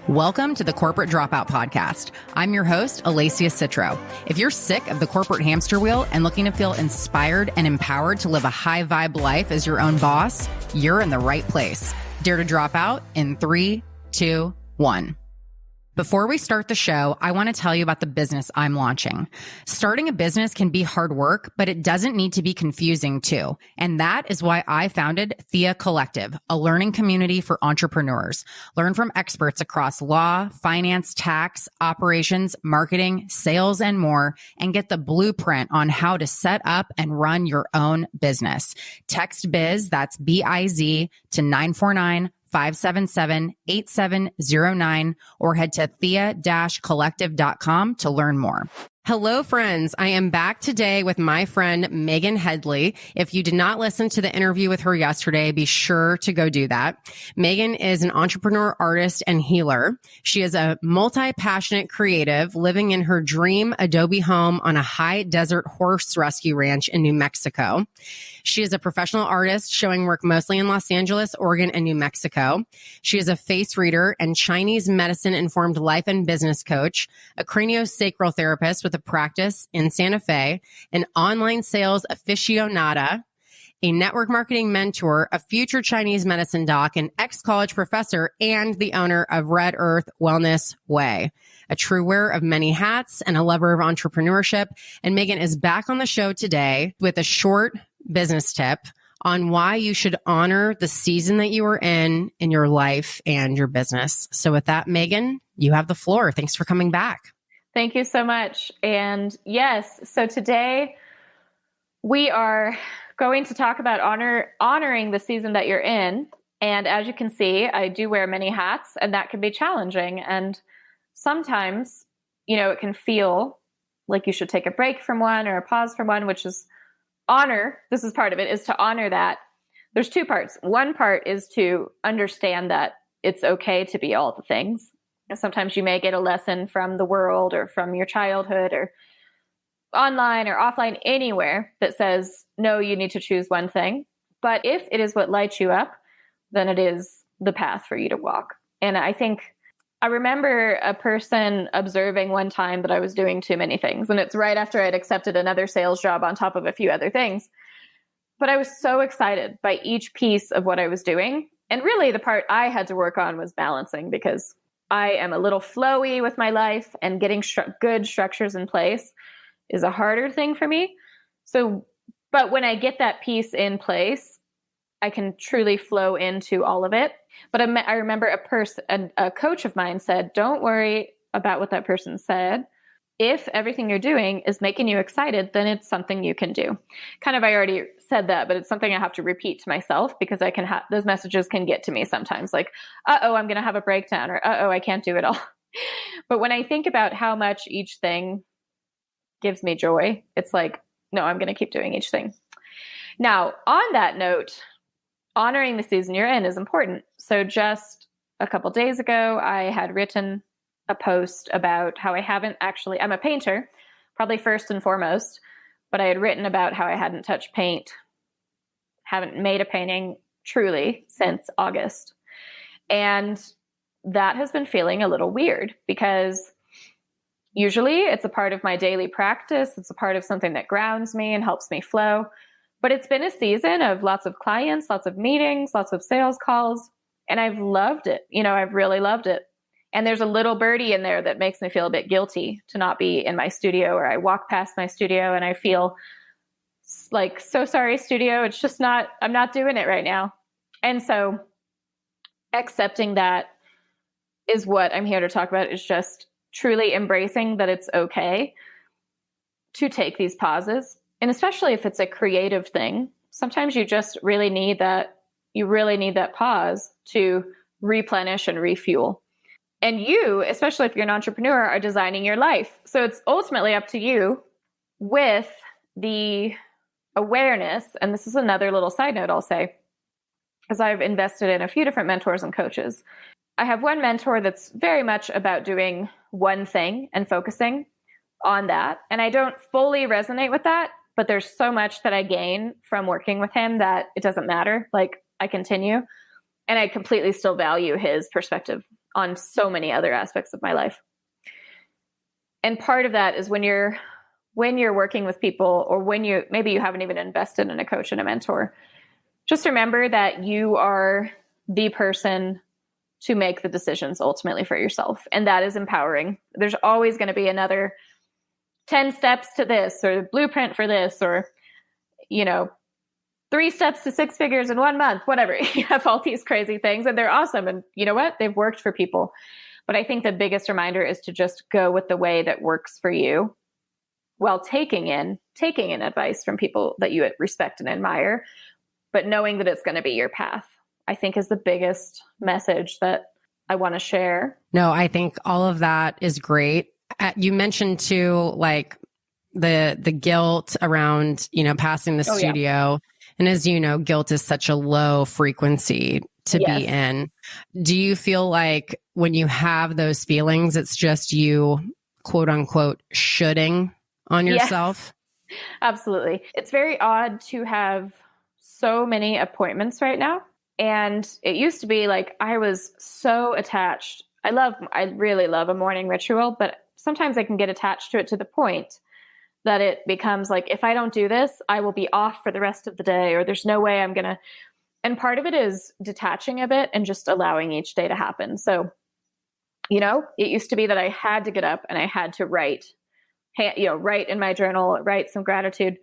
Welcome to the Corporate Dropout Podcast. I'm your host, Alacia Citro. If you're sick of the corporate hamster wheel and looking to feel inspired and empowered to live a high vibe life as your own boss, you're in the right place. Dare to drop out in 3, 2, 1. Before we start the show, I want to tell you about the business I'm launching. Starting a business can be hard work, but it doesn't need to be confusing too. And that is why I founded Thea Collective, a learning community for entrepreneurs. Learn from experts across law, finance, tax, operations, marketing, sales, and more, and get the blueprint on how to set up and run your own business. Text BIZ, that's B-I-Z, to 949-577-8709 or head to thea-collective.com to learn more. Hello, friends. I am back today with my friend, Meghan Hedley. If you did not listen to the interview with her yesterday, be sure to go do that. Meghan is an entrepreneur, artist, and healer. She is a multi-passionate creative living in her dream Adobe home on a high desert horse rescue ranch in New Mexico. She is a professional artist showing work mostly in Los Angeles, Oregon, and New Mexico. She is a face reader and Chinese medicine-informed life and business coach, a craniosacral therapist with a practice in Santa Fe, an online sales aficionada, a network marketing mentor, a future Chinese medicine doc, an ex-college professor, and the owner of Red Earth Wellness Way. A true wearer of many hats and a lover of entrepreneurship. And Meghan is back on the show today with a short business tip on why you should honor the season that you are in your life and your business. So with that, Meghan, you have the floor. Thanks for coming back. Thank you so much. And yes, so today we are going to talk about honoring the season that you're in. And as you can see, I do wear many hats, and that can be challenging. And sometimes, it can feel like you should take a break from one or a pause from one, which is honor. This is part of it, is to honor that. There's two parts. One part is to understand that it's okay to be all the things. And sometimes you may get a lesson from the world or from your childhood or online or offline, anywhere that says, no, you need to choose one thing. But if it is what lights you up, then it is the path for you to walk. And I remember a person observing one time that I was doing too many things. And it's right after I'd accepted another sales job on top of a few other things. But I was so excited by each piece of what I was doing. And really the part I had to work on was balancing, because I am a little flowy with my life, and getting good structures in place is a harder thing for me. But when I get that piece in place, I can truly flow into all of it. But I remember a coach of mine said, don't worry about what that person said. If everything you're doing is making you excited, then it's something you can do. I already said that, but it's something I have to repeat to myself, because those messages can get to me sometimes, like, uh-oh, I'm going to have a breakdown, or uh-oh, I can't do it all. But when I think about how much each thing gives me joy, it's like, no, I'm going to keep doing each thing. Now, on that note, honoring the season you're in is important. So just a couple days ago, I had written a post about how I'm a painter, probably first and foremost, but I had written about how I hadn't touched paint, haven't made a painting truly since August. And that has been feeling a little weird, because usually it's a part of my daily practice. It's a part of something that grounds me and helps me flow. But it's been a season of lots of clients, lots of meetings, lots of sales calls, and I've loved it. I've really loved it. And there's a little birdie in there that makes me feel a bit guilty to not be in my studio, or I walk past my studio and I feel like, so sorry, studio. It's just I'm not doing it right now. And so accepting that is what I'm here to talk about, is just truly embracing that it's okay to take these pauses. And especially if it's a creative thing, sometimes you just really need that. You really need that pause to replenish and refuel. And you, especially if you're an entrepreneur, are designing your life. So it's ultimately up to you with the awareness. And this is another little side note I'll say, because I've invested in a few different mentors and coaches. I have one mentor that's very much about doing one thing and focusing on that. And I don't fully resonate with that, but there's so much that I gain from working with him that it doesn't matter. Like, I continue, and I completely still value his perspective on so many other aspects of my life. And part of that is when you're working with people, or when maybe you haven't even invested in a coach and a mentor, just remember that you are the person to make the decisions ultimately for yourself. And that is empowering. There's always going to be another 10 steps to this, or blueprint for this, or, 3 steps to 6 figures in 1 month, whatever. You have all these crazy things, and they're awesome. And you know what? They've worked for people. But I think the biggest reminder is to just go with the way that works for you, while taking in advice from people that you respect and admire, but knowing that it's going to be your path, I think, is the biggest message that I want to share. No, I think all of that is great. You mentioned too, like the guilt around, passing the studio. Yeah. And as you know, guilt is such a low frequency to be in. Do you feel like when you have those feelings, it's just you, quote unquote, shoulding on yourself? Yes, absolutely. It's very odd to have so many appointments right now. And it used to be like I was so attached. I really love a morning ritual, but sometimes I can get attached to it to the point that it becomes like, if I don't do this, I will be off for the rest of the day, or there's no way I'm going to. And part of it is detaching a bit and just allowing each day to happen. So, it used to be that I had to get up and I had to write in my journal, write some gratitude,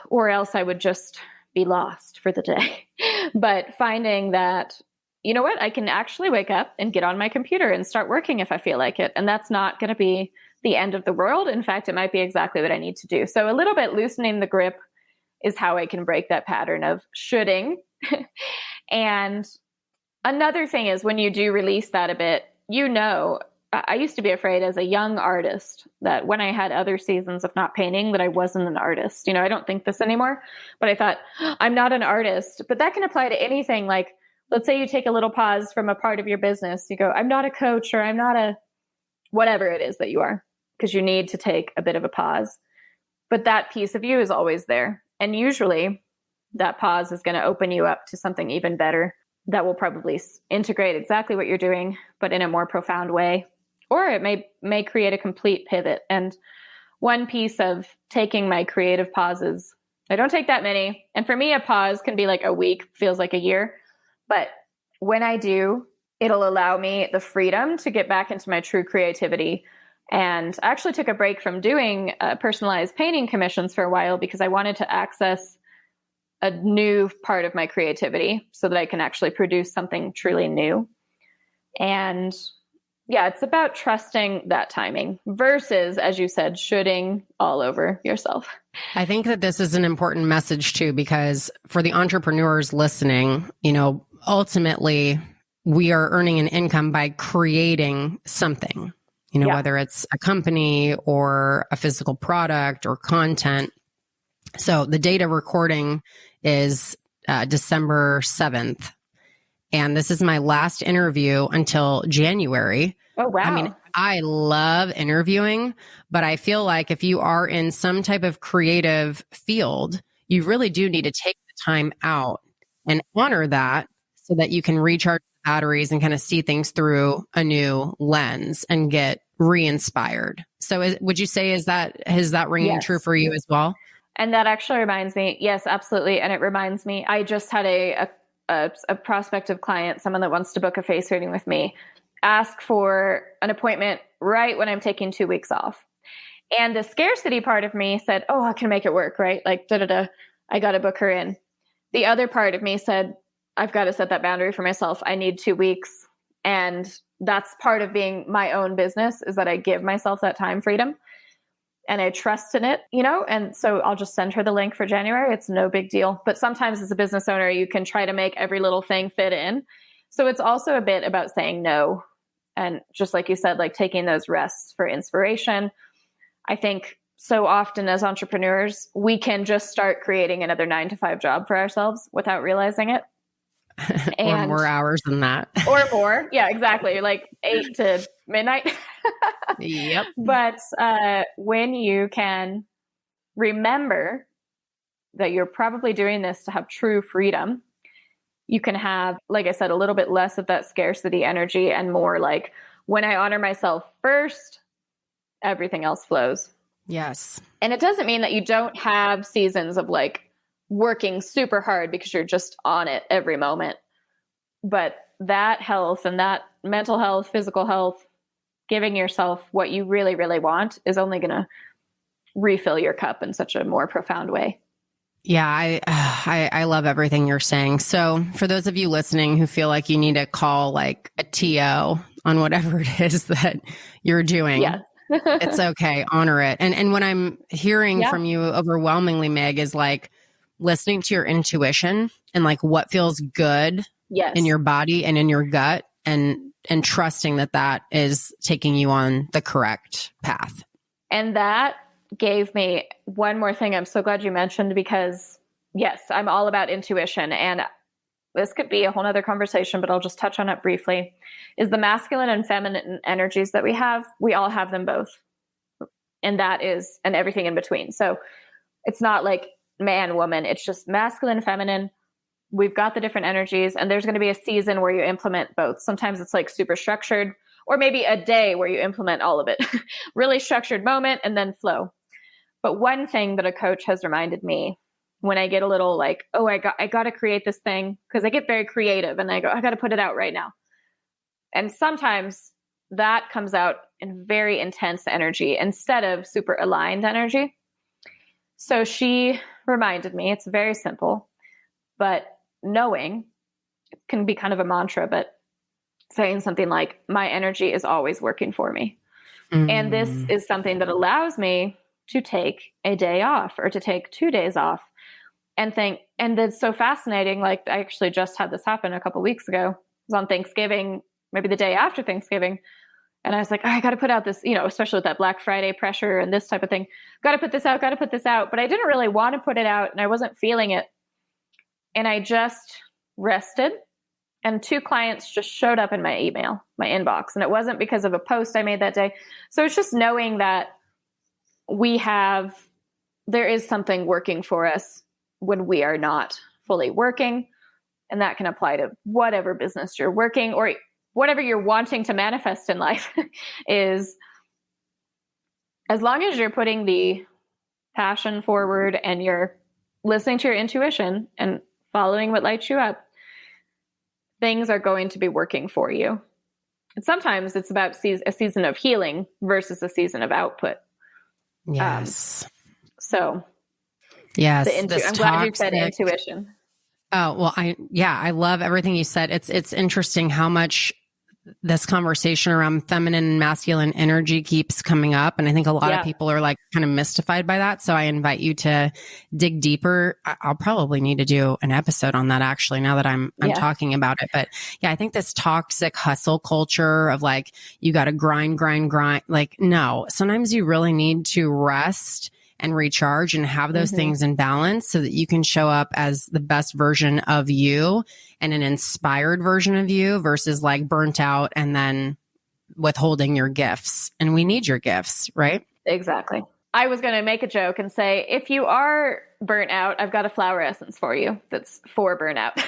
or else I would just be lost for the day. But finding that, you know what, I can actually wake up and get on my computer and start working if I feel like it. And that's not going to be the end of the world. In fact, it might be exactly what I need to do. So a little bit loosening the grip is how I can break that pattern of shoulding. And another thing is, when you do release that a bit, I used to be afraid as a young artist that when I had other seasons of not painting, that I wasn't an artist. I don't think this anymore, but I thought, I'm not an artist. But that can apply to anything. Like, let's say you take a little pause from a part of your business. You go, I'm not a coach, or I'm not a whatever it is that you are, because you need to take a bit of a pause. But that piece of you is always there. And usually that pause is going to open you up to something even better that will probably integrate exactly what you're doing, but in a more profound way. Or it may create a complete pivot. And one piece of taking my creative pauses, I don't take that many. And for me, a pause can be like a week, feels like a year. But when I do, it'll allow me the freedom to get back into my true creativity. And I actually took a break from doing personalized painting commissions for a while, because I wanted to access a new part of my creativity so that I can actually produce something truly new. And yeah, it's about trusting that timing versus, as you said, shoulding all over yourself. I think that this is an important message too, because for the entrepreneurs listening, ultimately we are earning an income by creating something, whether it's a company or a physical product or content. So the date of recording is December 7th. And this is my last interview until January. Oh, wow. I mean, I love interviewing, but I feel like if you are in some type of creative field, you really do need to take the time out and honor that so that you can recharge the batteries and kind of see things through a new lens and get re-inspired. So would you say, is that ringing true for you as well? And that actually reminds me, yes, absolutely. And it reminds me, I just had a prospective client, someone that wants to book a face reading with me, ask for an appointment right when I'm taking 2 weeks off. And the scarcity part of me said, oh, I can make it work, right? Like, I got to book her in. The other part of me said, I've got to set that boundary for myself. I need 2 weeks. And that's part of being my own business, is that I give myself that time freedom. And I trust in it, and so I'll just send her the link for January. It's no big deal. But sometimes as a business owner, you can try to make every little thing fit in. So it's also a bit about saying no. And just like you said, like taking those rests for inspiration. I think so often as entrepreneurs, we can just start creating another 9-to-5 job for ourselves without realizing it. Or more hours than that. Or more. Yeah, exactly. Like 8 to midnight. Yep. But when you can remember that you're probably doing this to have true freedom, you can have, like I said, a little bit less of that scarcity energy and more like when I honor myself first, everything else flows. Yes. And it doesn't mean that you don't have seasons of like working super hard because you're just on it every moment. But that health and that mental health, physical health, giving yourself what you really, really want is only going to refill your cup in such a more profound way. Yeah, I love everything you're saying. So for those of you listening who feel like you need to call like a TO on whatever it is that you're doing, Yeah. it's okay. Honor it. And what I'm hearing from you overwhelmingly, Meg, is like listening to your intuition and like what feels good in your body and in your gut, and trusting that that is taking you on the correct path. And that gave me one more thing I'm so glad you mentioned, because yes, I'm all about intuition, and this could be a whole nother conversation, but I'll just touch on it briefly, is the masculine and feminine energies that we have. We all have them both. And that is, and everything in between. So it's not like man, woman, it's just masculine, feminine. We've got the different energies, and there's going to be a season where you implement both. Sometimes it's like super structured, or maybe a day where you implement all of it. Really structured moment and then flow. But one thing that a coach has reminded me when I get a little like, oh, I got to create this thing, because I get very creative and I go, I got to put it out right now. And sometimes that comes out in very intense energy instead of super aligned energy. So she reminded me, it's very simple, but knowing, it can be kind of a mantra, but saying something like, my energy is always working for me. And this is something that allows me to take a day off or to take 2 days off and think, and it's so fascinating. Like I actually just had this happen a couple of weeks ago. It was on Thanksgiving, maybe the day after Thanksgiving. And I was like, oh, I got to put out this, especially with that Black Friday pressure and this type of thing, got to put this out. But I didn't really want to put it out and I wasn't feeling it. And I just rested, and 2 clients just showed up in my email, my inbox. And it wasn't because of a post I made that day. So it's just knowing that there is something working for us when we are not fully working. And that can apply to whatever business you're working or whatever you're wanting to manifest in life. Is as long as you're putting the passion forward and you're listening to your intuition and following what lights you up, things are going to be working for you. And sometimes it's about a season of healing versus a season of output. Yes. Yes. I'm glad you said intuition. Oh, well, I love everything you said. It's interesting how much this conversation around feminine and masculine energy keeps coming up. And I think a lot of people are like kind of mystified by that. So I invite you to dig deeper. I'll probably need to do an episode on that actually, now that I'm talking about it. But yeah, I think this toxic hustle culture of like, you got to grind. Like, no, sometimes you really need to rest and recharge and have those things in balance so that you can show up as the best version of you and an inspired version of you versus like burnt out and then withholding your gifts. And we need your gifts, right? Exactly. I was going to make a joke and say, if you are burnt out, I've got a flower essence for you that's for burnout.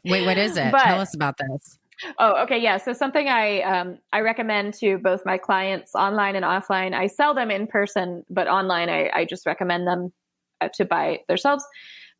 Wait, what is it? Tell us about this. Oh, okay. Yeah. So something I recommend to both my clients online and offline. I sell them in person, but online I just recommend them to buy themselves,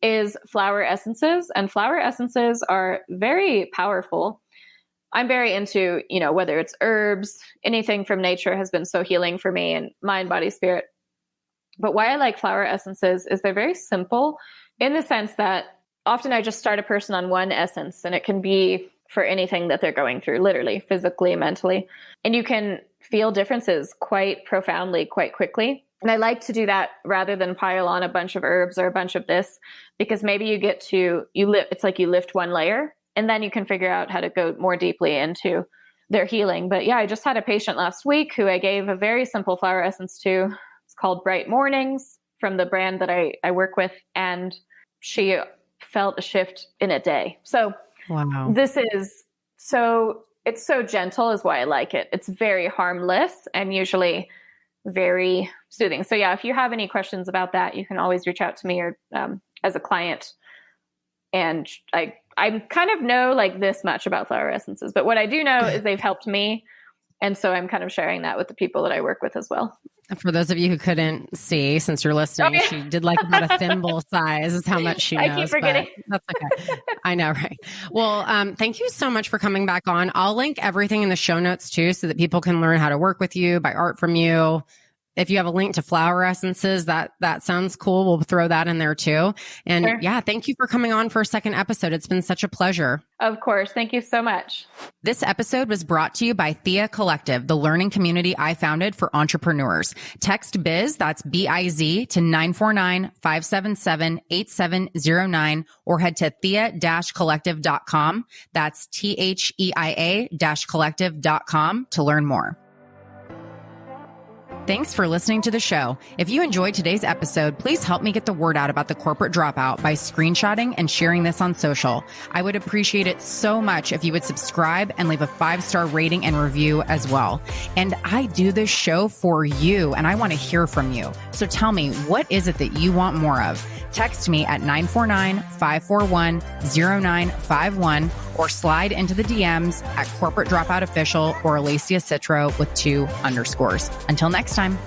is flower essences. And flower essences are very powerful. I'm very into, whether it's herbs, anything from nature has been so healing for me and mind, body, spirit. But why I like flower essences is they're very simple in the sense that often I just start a person on one essence, and it can be for anything that they're going through, literally, physically, mentally. And you can feel differences quite profoundly, quite quickly. And I like to do that rather than pile on a bunch of herbs or a bunch of this, because maybe you get to, it's like you lift one layer and then you can figure out how to go more deeply into their healing. But yeah, I just had a patient last week who I gave a very simple flower essence to. It's called Bright Mornings from the brand that I work with. And she felt a shift in a day. So wow. This is it's so gentle is why I like it. It's very harmless and usually very soothing. So yeah, if you have any questions about that, you can always reach out to me or as a client, and I I kind of know like this much about flower essences, but what I do know is they've helped me. And so I'm kind of sharing that with the people that I work with as well. For those of you who couldn't see, since you're listening, she did like about a thimble size is how much she knows. I keep forgetting. That's okay. I know, right? Well, thank you so much for coming back on. I'll link everything in the show notes too, so that people can learn how to work with you, buy art from you. If you have a link to flower essences, that sounds cool. We'll throw that in there too. And Sure. Yeah, thank you for coming on for a second episode. It's been such a pleasure. Of course. Thank you so much. This episode was brought to you by Thea Collective, the learning community I founded for entrepreneurs. Text BIZ, that's BIZ, to 949-577-8709 or head to thea-collective.com. That's THEIA-collective.com to learn more. Thanks for listening to the show. If you enjoyed today's episode, please help me get the word out about the corporate dropout by screenshotting and sharing this on social. I would appreciate it so much if you would subscribe and leave a 5-star rating and review as well. And I do this show for you, and I want to hear from you. So tell me, what is it that you want more of? Text me at 949-541-0951 or slide into the DMs at Corporate Dropout Official or Alacia Citro with 2 underscores. Until next time.